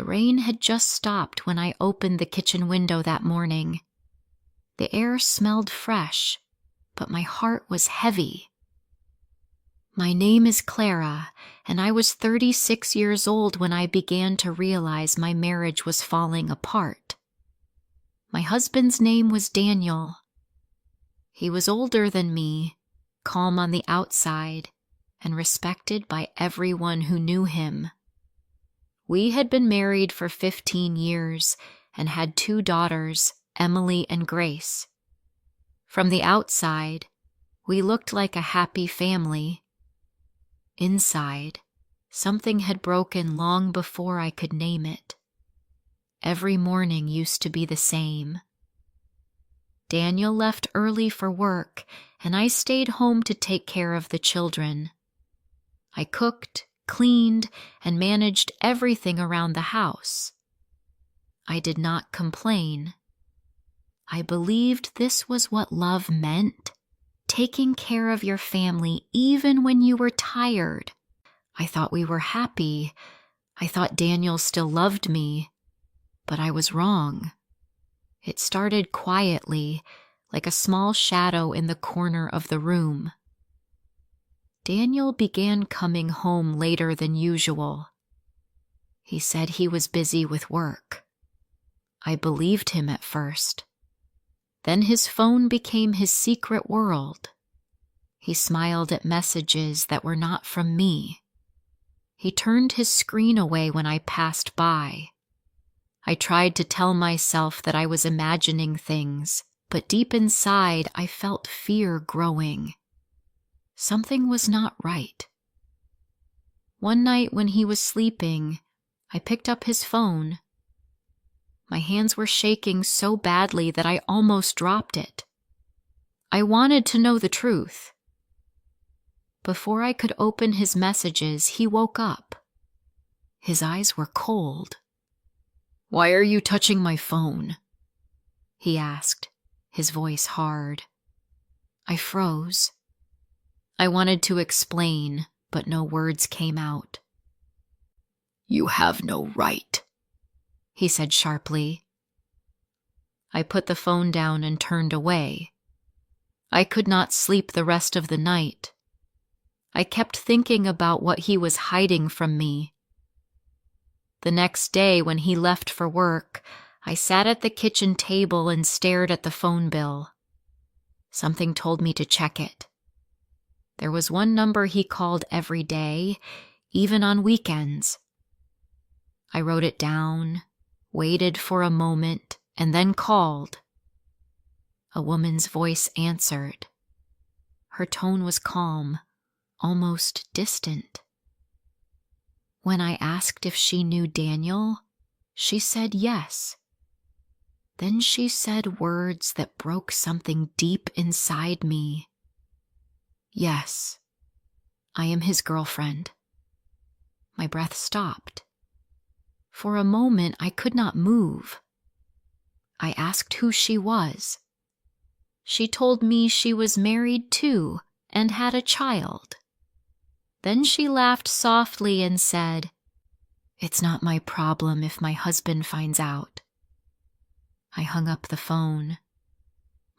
The rain had just stopped when I opened the kitchen window that morning. The air smelled fresh, but my heart was heavy. My name is Clara, and I was 36 years old when I began to realize my marriage was falling apart. My husband's name was Daniel. He was older than me, calm on the outside, and respected by everyone who knew him. We had been married for 15 years and had 2 daughters, Emily and Grace. From the outside, we looked like a happy family. Inside, something had broken long before I could name it. Every morning used to be the same. Daniel left early for work, and I stayed home to take care of the children. I cooked, cleaned, and managed everything around the house. I did not complain. I believed this was what love meant, taking care of your family even when you were tired. I thought we were happy. I thought Daniel still loved me, but I was wrong. It started quietly, like a small shadow in the corner of the room. Daniel began coming home later than usual. He said he was busy with work. I believed him at first. Then his phone became his secret world. He smiled at messages that were not from me. He turned his screen away when I passed by. I tried to tell myself that I was imagining things, but deep inside I felt fear growing. Something was not right. One night when he was sleeping, I picked up his phone. My hands were shaking so badly that I almost dropped it. I wanted to know the truth. Before I could open his messages, he woke up. His eyes were cold. "Why are you touching my phone?" he asked, his voice hard. I froze. I wanted to explain, but no words came out. "You have no right," he said sharply. I put the phone down and turned away. I could not sleep the rest of the night. I kept thinking about what he was hiding from me. The next day, when he left for work, I sat at the kitchen table and stared at the phone bill. Something told me to check it. There was one number he called every day, even on weekends. I wrote it down, waited for a moment, and then called. A woman's voice answered. Her tone was calm, almost distant. When I asked if she knew Daniel, she said yes. Then she said words that broke something deep inside me. "Yes, I am his girlfriend." My breath stopped. For a moment, I could not move. I asked who she was. She told me she was married too and had a child. Then she laughed softly and said, "It's not my problem if my husband finds out." I hung up the phone.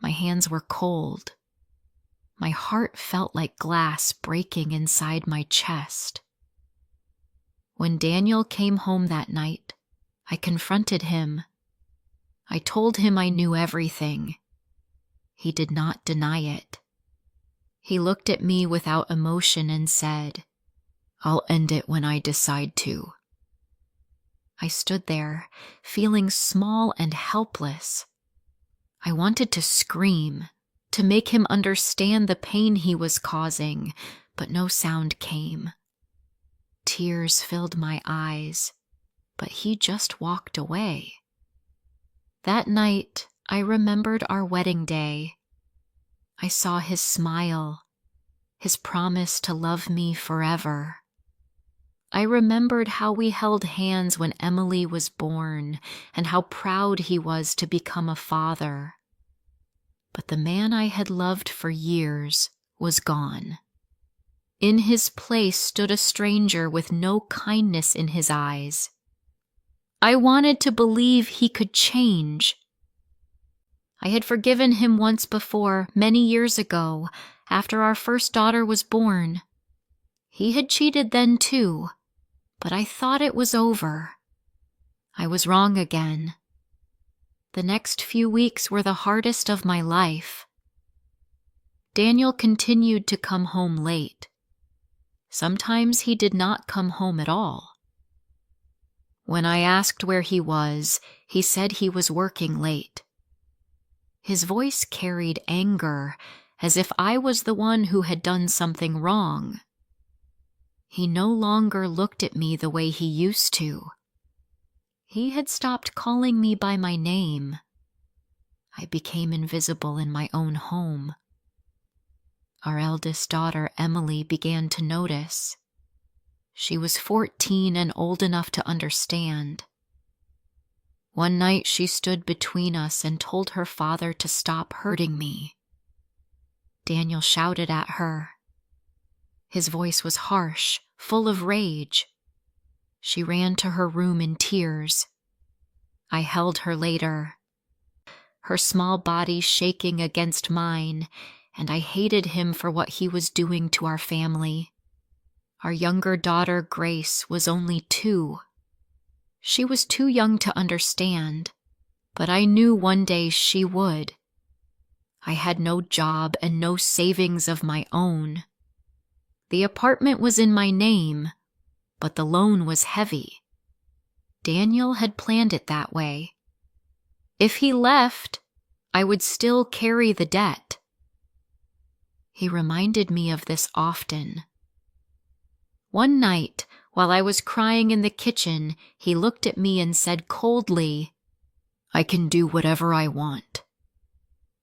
My hands were cold. My heart felt like glass breaking inside my chest. When Daniel came home that night, I confronted him. I told him I knew everything. He did not deny it. He looked at me without emotion and said, "I'll end it when I decide to." I stood there, feeling small and helpless. I wanted to scream, to make him understand the pain he was causing, but no sound came. Tears filled my eyes, but he just walked away. That night, I remembered our wedding day. I saw his smile, his promise to love me forever. I remembered how we held hands when Emily was born and how proud he was to become a father. But the man I had loved for years was gone. In his place stood a stranger with no kindness in his eyes. I wanted to believe he could change. I had forgiven him once before, many years ago, after our first daughter was born. He had cheated then too, but I thought it was over. I was wrong again. The next few weeks were the hardest of my life. Daniel continued to come home late. Sometimes he did not come home at all. When I asked where he was, he said he was working late. His voice carried anger, as if I was the one who had done something wrong. He no longer looked at me the way he used to. He had stopped calling me by my name. I became invisible in my own home. Our eldest daughter, Emily, began to notice. She was 14 and old enough to understand. One night she stood between us and told her father to stop hurting me. Daniel shouted at her. His voice was harsh, full of rage. She ran to her room in tears. I held her later, her small body shaking against mine, and I hated him for what he was doing to our family. Our younger daughter, Grace, was only 2. She was too young to understand, but I knew one day she would. I had no job and no savings of my own. The apartment was in my name, but the loan was heavy. Daniel had planned it that way. If he left, I would still carry the debt. He reminded me of this often. One night, while I was crying in the kitchen, he looked at me and said coldly, "I can do whatever I want."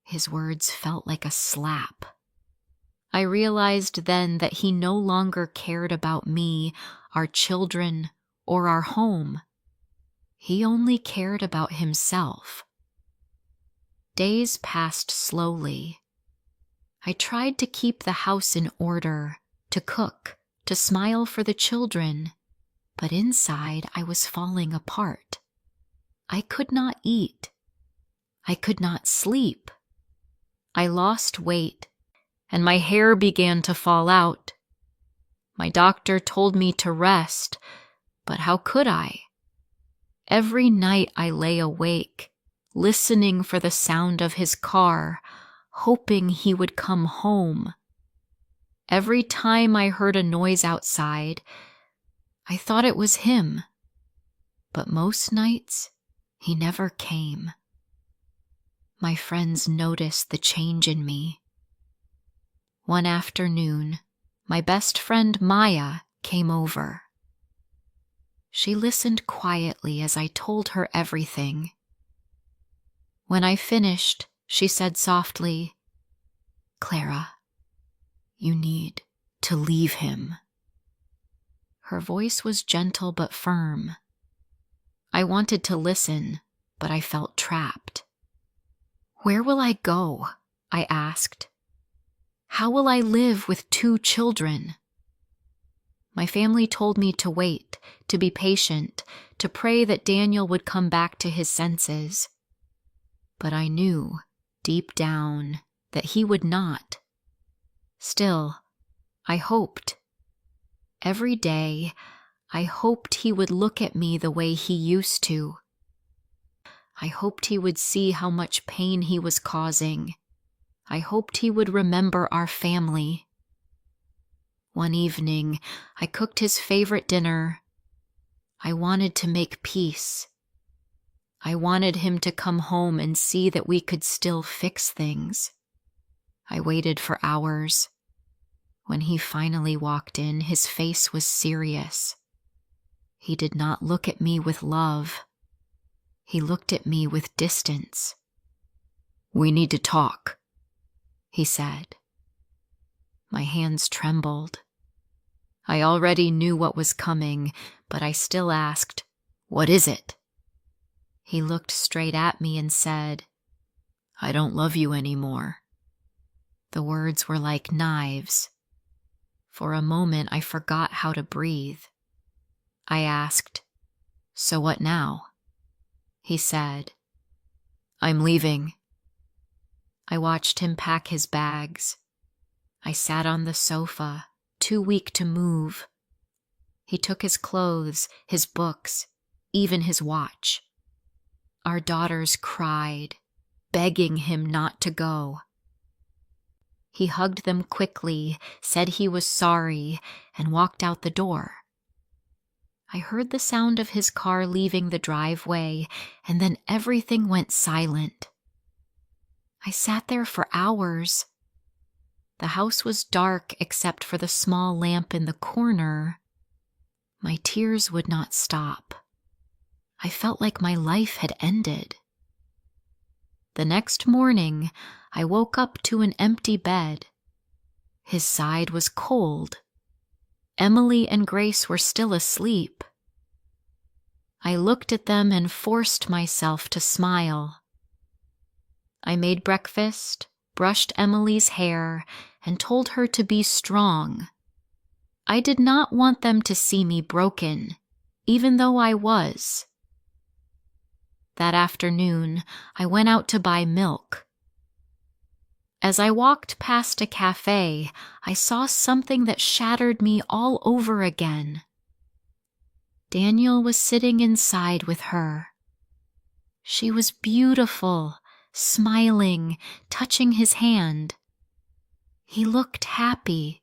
His words felt like a slap. I realized then that he no longer cared about me, our children, or our home. He only cared about himself. Days passed slowly. I tried to keep the house in order, to cook, to smile for the children, but inside I was falling apart. I could not eat. I could not sleep. I lost weight, and my hair began to fall out. My doctor told me to rest, but how could I? Every night I lay awake, listening for the sound of his car, hoping he would come home. Every time I heard a noise outside, I thought it was him, but most nights he never came. My friends noticed the change in me. One afternoon, my best friend Maya came over. She listened quietly as I told her everything. When I finished, she said softly, "Clara, you need to leave him." Her voice was gentle but firm. I wanted to listen, but I felt trapped. "Where will I go?" I asked. "How will I live with 2 children?" My family told me to wait, to be patient, to pray that Daniel would come back to his senses. But I knew, deep down, that he would not. Still, I hoped. Every day, I hoped he would look at me the way he used to. I hoped he would see how much pain he was causing. I hoped he would remember our family. One evening, I cooked his favorite dinner. I wanted to make peace. I wanted him to come home and see that we could still fix things. I waited for hours. When he finally walked in, his face was serious. He did not look at me with love. He looked at me with distance. "We need to talk," he said. My hands trembled. I already knew what was coming, but I still asked, "What is it?" He looked straight at me and said, "I don't love you anymore." The words were like knives. For a moment, I forgot how to breathe. I asked, "So what now?" he said. "I'm leaving." I watched him pack his bags. I sat on the sofa, too weak to move. He took his clothes, his books, even his watch. Our daughters cried, begging him not to go. He hugged them quickly, said he was sorry, and walked out the door. I heard the sound of his car leaving the driveway, and then everything went silent. I sat there for hours. The house was dark except for the small lamp in the corner. My tears would not stop. I felt like my life had ended. The next morning, I woke up to an empty bed. His side was cold. Emily and Grace were still asleep. I looked at them and forced myself to smile. I made breakfast, brushed Emily's hair, and told her to be strong. I did not want them to see me broken, even though I was. That afternoon, I went out to buy milk. As I walked past a cafe, I saw something that shattered me all over again. Daniel was sitting inside with her. She was beautiful, smiling, touching his hand. He looked happy.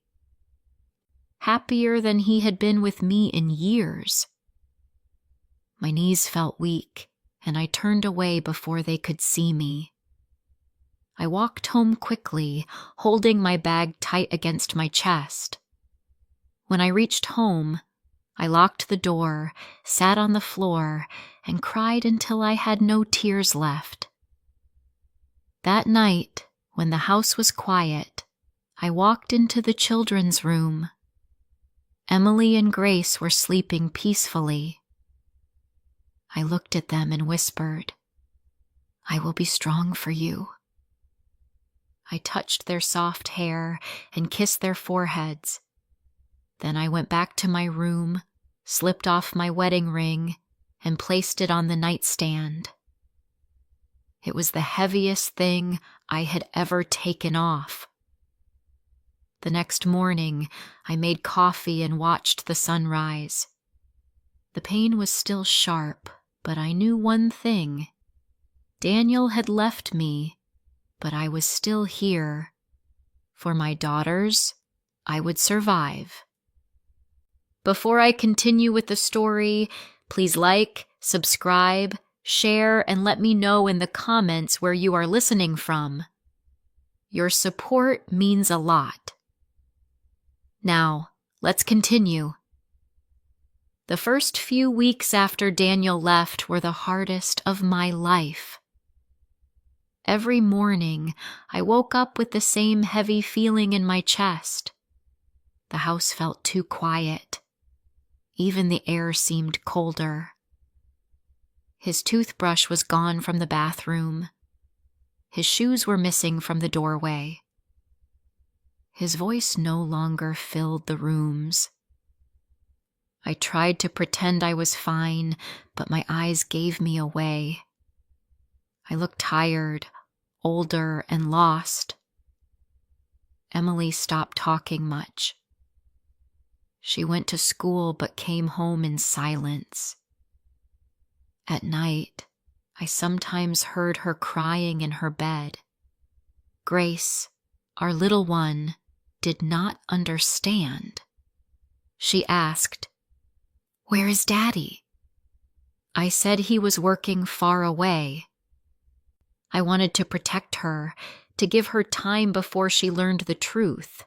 Happier than he had been with me in years. My knees felt weak, and I turned away before they could see me. I walked home quickly, holding my bag tight against my chest. When I reached home, I locked the door, sat on the floor, and cried until I had no tears left. That night, when the house was quiet, I walked into the children's room. Emily and Grace were sleeping peacefully. I looked at them and whispered, "I will be strong for you." I touched their soft hair and kissed their foreheads. Then I went back to my room, slipped off my wedding ring, and placed it on the nightstand. It was the heaviest thing I had ever taken off. The next morning, I made coffee and watched the sunrise. The pain was still sharp, but I knew one thing. Daniel had left me, but I was still here. For my daughters, I would survive. Before I continue with the story, please like, subscribe, share, and let me know in the comments where you are listening from. Your support means a lot. Now, let's continue. The first few weeks after Daniel left were the hardest of my life. Every morning, I woke up with the same heavy feeling in my chest. The house felt too quiet. Even the air seemed colder. His toothbrush was gone from the bathroom. His shoes were missing from the doorway. His voice no longer filled the rooms. I tried to pretend I was fine, but my eyes gave me away. I looked tired, older, and lost. Emily stopped talking much. She went to school but came home in silence. At night, I sometimes heard her crying in her bed. Grace, our little one, did not understand. She asked, "Where is Daddy?" I said he was working far away. I wanted to protect her, to give her time before she learned the truth.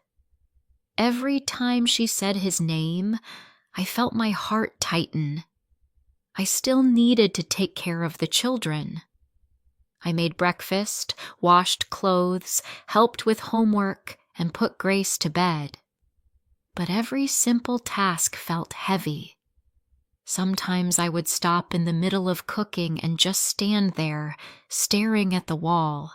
Every time she said his name, I felt my heart tighten. I still needed to take care of the children. I made breakfast, washed clothes, helped with homework, and put Grace to bed. But every simple task felt heavy. Sometimes I would stop in the middle of cooking and just stand there, staring at the wall.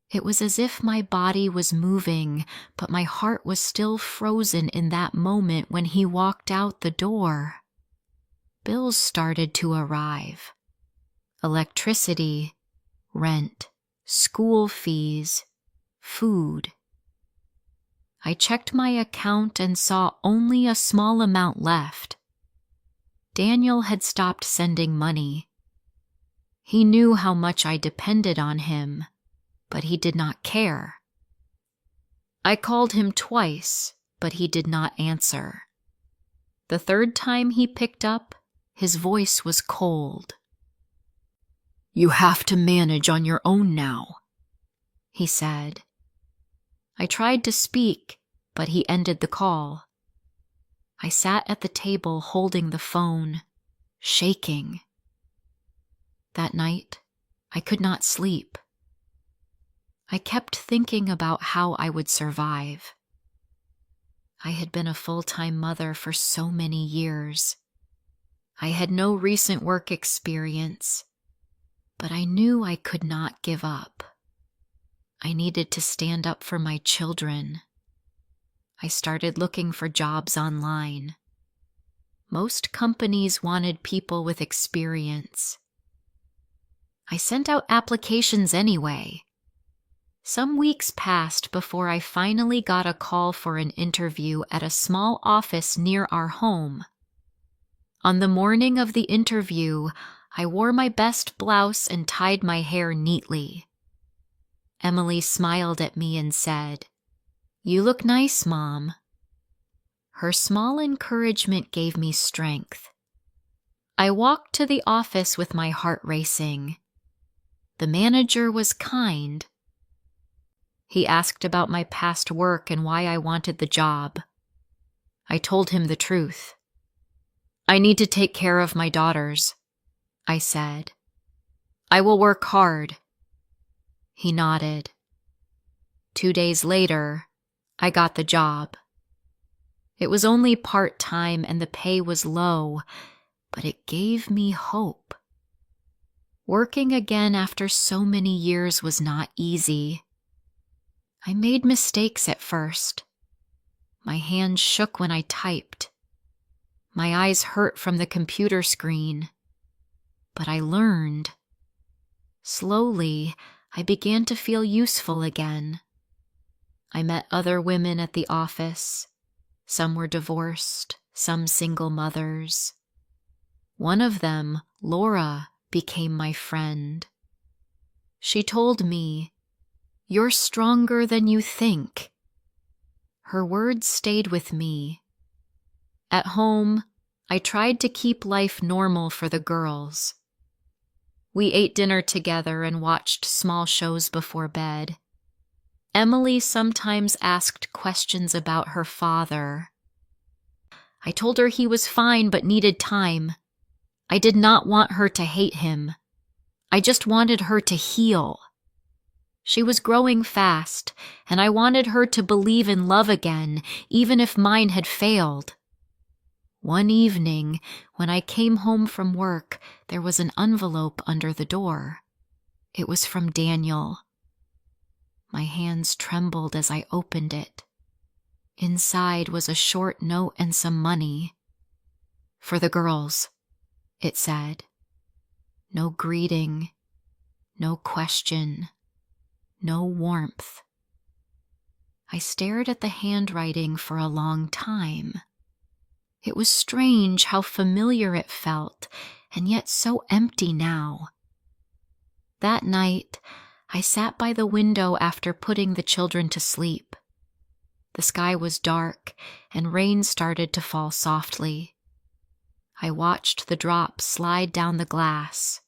It was as if my body was moving, but my heart was still frozen in that moment when he walked out the door. Bills started to arrive. electricity, rent, school fees, food. I checked my account and saw only a small amount left. Daniel had stopped sending money. He knew how much I depended on him, but he did not care. I called him twice, but he did not answer. The third time he picked up, his voice was cold. "You have to manage on your own now," he said. I tried to speak, but he ended the call. I sat at the table holding the phone, shaking. That night, I could not sleep. I kept thinking about how I would survive. I had been a full-time mother for so many years. I had no recent work experience, but I knew I could not give up. I needed to stand up for my children. I started looking for jobs online. Most companies wanted people with experience. I sent out applications anyway. Some weeks passed before I finally got a call for an interview at a small office near our home. On the morning of the interview, I wore my best blouse and tied my hair neatly. Emily smiled at me and said, "You look nice, Mom." Her small encouragement gave me strength. I walked to the office with my heart racing. The manager was kind. He asked about my past work and why I wanted the job. I told him the truth. "I need to take care of my daughters," I said. "I will work hard." He nodded. 2 days later, I got the job. It was only part-time and the pay was low, but it gave me hope. Working again after so many years was not easy. I made mistakes at first. My hands shook when I typed. My eyes hurt from the computer screen. But I learned. Slowly, I began to feel useful again. I met other women at the office. Some were divorced, some single mothers. One of them, Laura, became my friend. She told me, "You're stronger than you think." Her words stayed with me. At home, I tried to keep life normal for the girls. We ate dinner together and watched small shows before bed. Emily sometimes asked questions about her father. I told her he was fine but needed time. I did not want her to hate him. I just wanted her to heal. She was growing fast, and I wanted her to believe in love again, even if mine had failed. One evening, when I came home from work, there was an envelope under the door. It was from Daniel. My hands trembled as I opened it. Inside was a short note and some money. "For the girls," it said. No greeting, no question, no warmth. I stared at the handwriting for a long time. It was strange how familiar it felt, and yet so empty now. That night, I sat by the window after putting the children to sleep. The sky was dark, and rain started to fall softly. I watched the drops slide down the glass.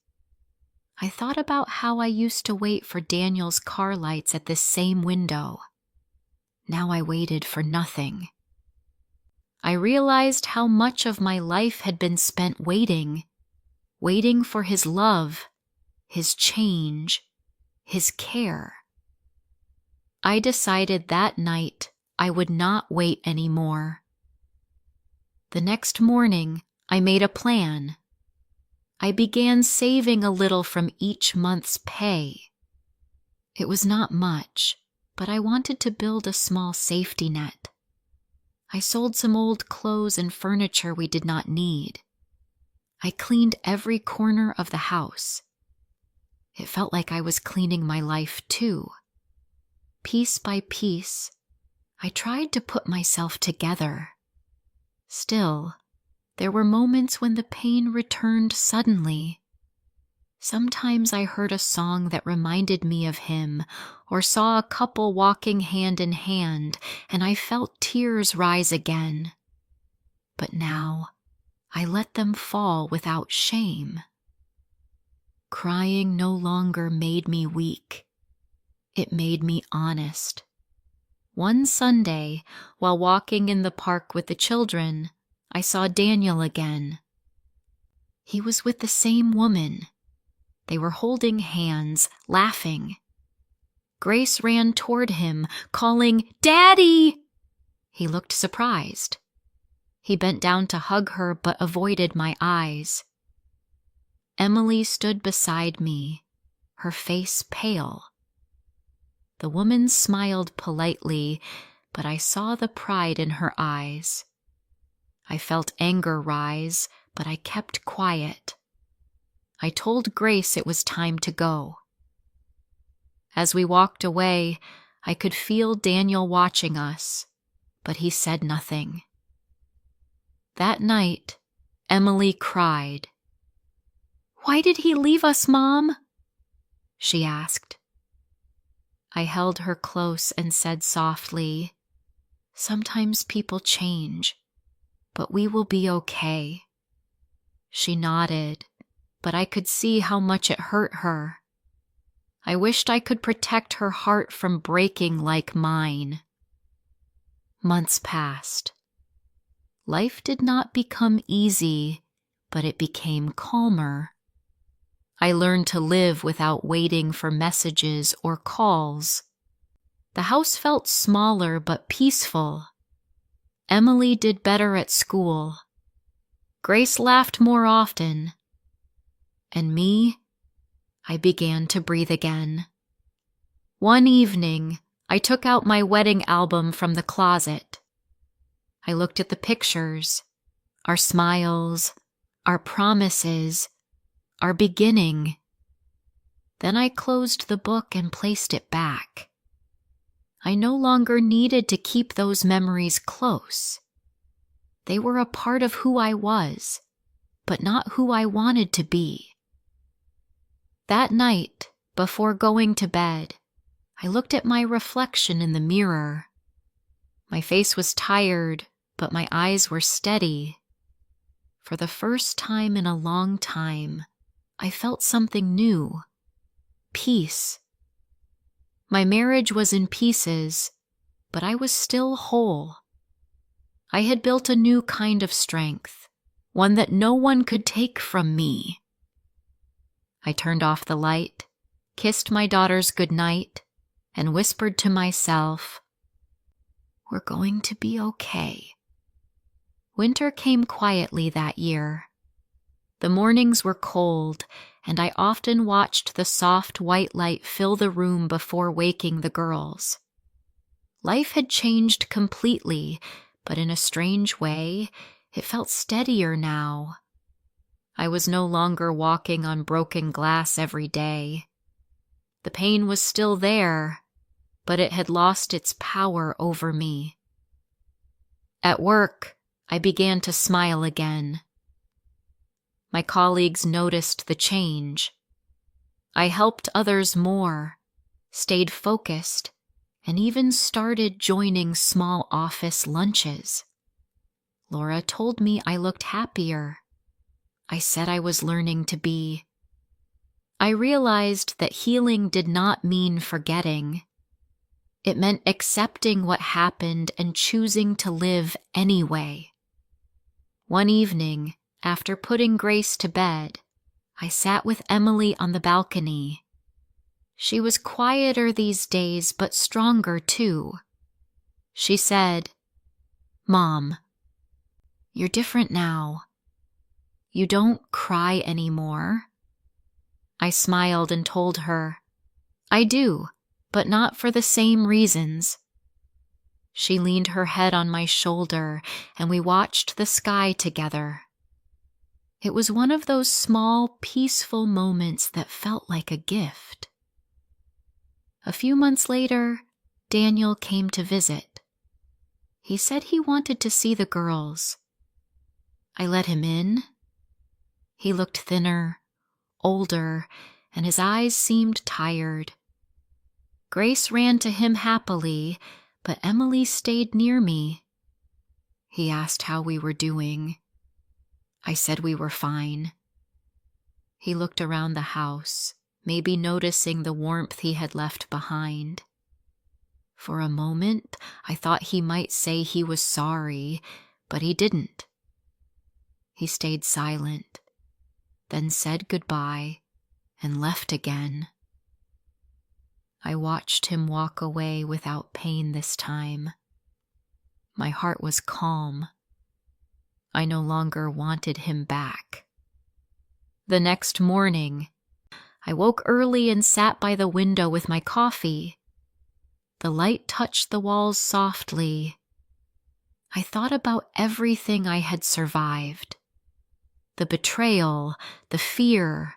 I thought about how I used to wait for Daniel's car lights at this same window. Now I waited for nothing. I realized how much of my life had been spent waiting for his love, his change, his care. I decided that night I would not wait anymore. The next morning, I made a plan. I began saving a little from each month's pay. It was not much, but I wanted to build a small safety net. I sold some old clothes and furniture we did not need. I cleaned every corner of the house. It felt like I was cleaning my life too. Piece by piece, I tried to put myself together. Still, there were moments when the pain returned suddenly. Sometimes I heard a song that reminded me of him, or saw a couple walking hand in hand, and I felt tears rise again. But now, I let them fall without shame. Crying no longer made me weak. It made me honest. One Sunday, while walking in the park with the children, I saw Daniel again. He was with the same woman. They were holding hands, laughing. Grace ran toward him, calling, "Daddy!" He looked surprised. He bent down to hug her but avoided my eyes. Emily stood beside me, her face pale. The woman smiled politely, but I saw the pride in her eyes. I felt anger rise, but I kept quiet. I told Grace it was time to go. As we walked away, I could feel Daniel watching us, but he said nothing. That night, Emily cried. "Why did he leave us, Mom?" she asked. I held her close and said softly, "Sometimes people change, but we will be okay." She nodded, but I could see how much it hurt her. I wished I could protect her heart from breaking like mine. Months passed. Life did not become easy, but it became calmer. I learned to live without waiting for messages or calls. The house felt smaller but peaceful. Emily did better at school. Grace laughed more often. And me, I began to breathe again. One evening, I took out my wedding album from the closet. I looked at the pictures, our smiles, our promises, our beginning. Then I closed the book and placed it back. I no longer needed to keep those memories close. They were a part of who I was, but not who I wanted to be. That night, before going to bed, I looked at my reflection in the mirror. My face was tired, but my eyes were steady. For the first time in a long time, I felt something new. Peace. My marriage was in pieces, but I was still whole. I had built a new kind of strength, one that no one could take from me. I turned off the light, kissed my daughters goodnight, and whispered to myself, "We're going to be okay." Winter came quietly that year. The mornings were cold, and I often watched the soft white light fill the room before waking the girls. Life had changed completely, but in a strange way, it felt steadier now. I was no longer walking on broken glass every day. The pain was still there, but it had lost its power over me. At work, I began to smile again. My colleagues noticed the change. I helped others more, stayed focused, and even started joining small office lunches. Laura told me I looked happier. I said I was learning to be. I realized that healing did not mean forgetting. It meant accepting what happened and choosing to live anyway. One evening, after putting Grace to bed, I sat with Emily on the balcony. She was quieter these days, but stronger too. She said, "Mom, you're different now. You don't cry anymore." I smiled and told her, "I do, but not for the same reasons." She leaned her head on my shoulder, and we watched the sky together. It was one of those small, peaceful moments that felt like a gift. A few months later, Daniel came to visit. He said he wanted to see the girls. I let him in. He looked thinner, older, and his eyes seemed tired. Grace ran to him happily, but Emily stayed near me. He asked how we were doing. I said we were fine. He looked around the house, maybe noticing the warmth he had left behind. For a moment, I thought he might say he was sorry, but he didn't. He stayed silent, then said goodbye and left again. I watched him walk away without pain this time. My heart was calm. I no longer wanted him back. The next morning, I woke early and sat by the window with my coffee. The light touched the walls softly. I thought about everything I had survived. The betrayal, the fear,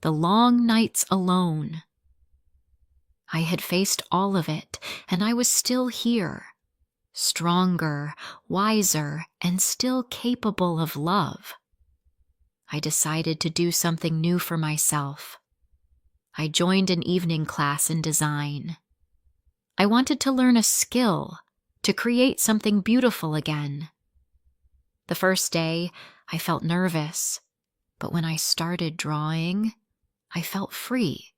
the long nights alone. I had faced all of it, and I was still here, stronger, wiser, and still capable of love. I decided to do something new for myself. I joined an evening class in design. I wanted to learn a skill, to create something beautiful again. The first day, I felt nervous, but when I started drawing, I felt free.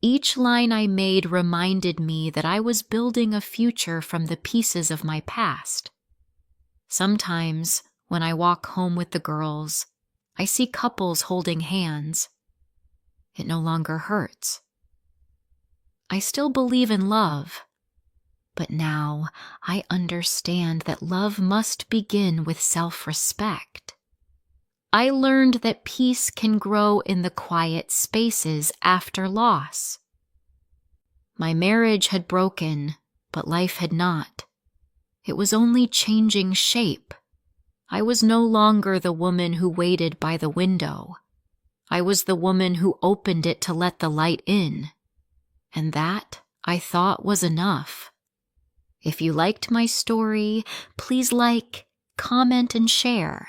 Each line I made reminded me that I was building a future from the pieces of my past. Sometimes, when I walk home with the girls, I see couples holding hands. It no longer hurts. I still believe in love, but now I understand that love must begin with self-respect. I learned that peace can grow in the quiet spaces after loss. My marriage had broken, but life had not. It was only changing shape. I was no longer the woman who waited by the window. I was the woman who opened it to let the light in. And that, I thought, was enough. If you liked my story, please like, comment, and share.